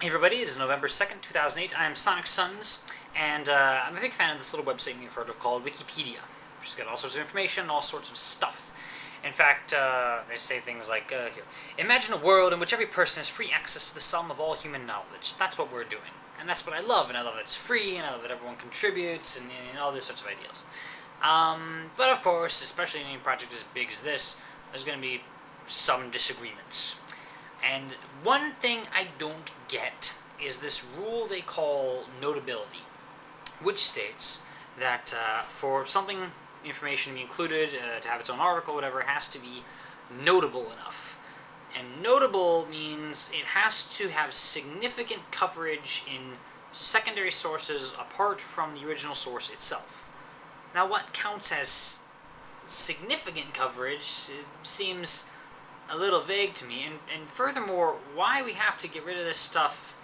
Hey everybody, it is November 2nd, 2008. I am Sonic Suns, and I'm a big fan of this little website you've heard of called Wikipedia, which has got all sorts of information and all sorts of stuff. In fact, they say things like, here, imagine a world in which every person has free access to the sum of all human knowledge. That's what we're doing. And that's what I love, and I love that it's free, and I love that everyone contributes, and all these sorts of ideals. But of course, especially in any project as big as this, there's going to be some disagreements. And one thing I don't get is this rule they call notability, which states that for something, information to be included, to have its own article, whatever, it has to be notable enough. And notable means it has to have significant coverage in secondary sources apart from the original source itself. Now, what counts as significant coverage seems a little vague to me, and furthermore, why we have to get rid of this stuff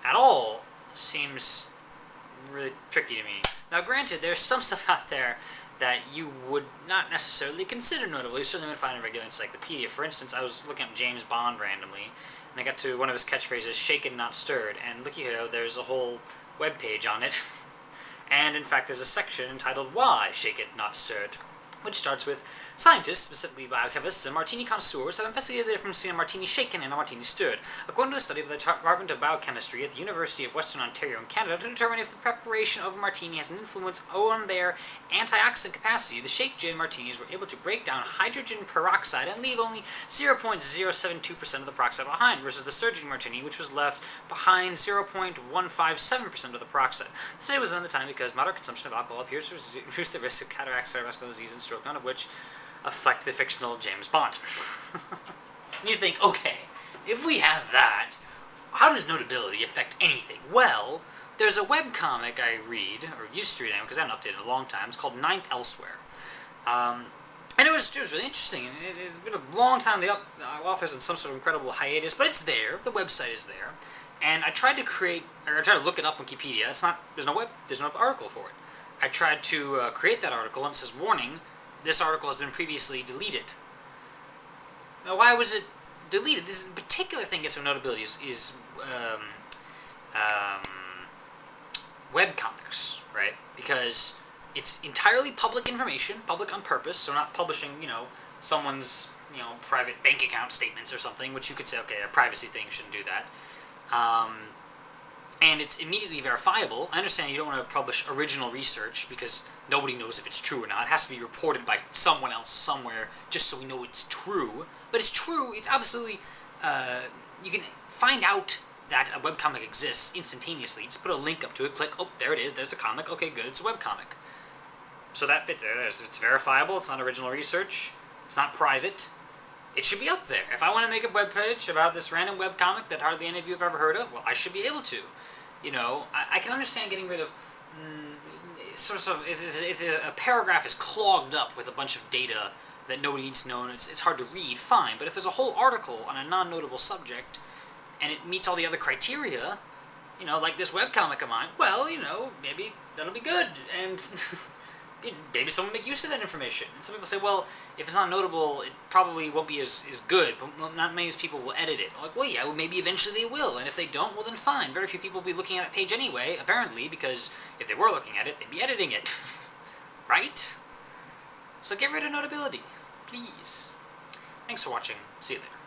at all seems really tricky to me. Now granted, there's some stuff out there that you would not necessarily consider notable. You certainly would find in a regular encyclopedia. For instance, I was looking up James Bond randomly, and I got to one of his catchphrases, shaken not stirred, and looky here, there's a whole webpage on it. And in fact, there's a section entitled Why Shake It Not Stirred, which starts with, scientists, specifically biochemists and martini connoisseurs, have investigated the difference between a martini shaken and a martini stirred, according to a study by the Department of Biochemistry at the University of Western Ontario in Canada, to determine if the preparation of a martini has an influence on their antioxidant capacity. The shake gin martinis were able to break down hydrogen peroxide and leave only 0.072% of the peroxide behind, versus the stirred gin martini, which was left behind 0.157% of the peroxide. The study was done at the time because moderate consumption of alcohol appears to reduce the risk of cataracts, cardiovascular disease, and stroke, none of which affect the fictional James Bond. You think, okay, if we have that, how does notability affect anything? Well, there's a webcomic I read, or used to read because I haven't updated in a long time. It's called Ninth Elsewhere. And it was really interesting, and it's been a long time. The author's in some sort of incredible hiatus, but it's there. The website is there. And I tried to look it up on Wikipedia. There's no article for it. I tried to create that article, and it says, warning, this article has been previously deleted. Now, why was it deleted? This particular thing gets some notability is webcomics, right? Because it's entirely public information, public on purpose, so not publishing, someone's, private bank account statements or something, which you could say, okay, a privacy thing, shouldn't do that. And it's immediately verifiable. I understand you don't want to publish original research because nobody knows if it's true or not. It has to be reported by someone else somewhere just so we know it's true. But it's true. It's absolutely... you can find out that a webcomic exists instantaneously. Just put a link up to it, click, oh, there it is, there's a comic. Okay, good, it's a webcomic. So that bit there, it's verifiable, it's not original research, it's not private. It should be up there. If I want to make a webpage about this random webcomic that hardly any of you have ever heard of, well, I should be able to. I can understand getting rid of if a paragraph is clogged up with a bunch of data that nobody needs to know and it's hard to read, fine. But if there's a whole article on a non-notable subject and it meets all the other criteria, like this webcomic of mine, well, maybe that'll be good. And maybe someone will make use of that information. And some people say, well, if it's not notable, it probably won't be as good, but not many people will edit it. I'm like, well, yeah, well, maybe eventually they will, and if they don't, well, then fine. Very few people will be looking at that page anyway, apparently, because if they were looking at it, they'd be editing it. Right? So get rid of notability, please. Thanks for watching. See you later.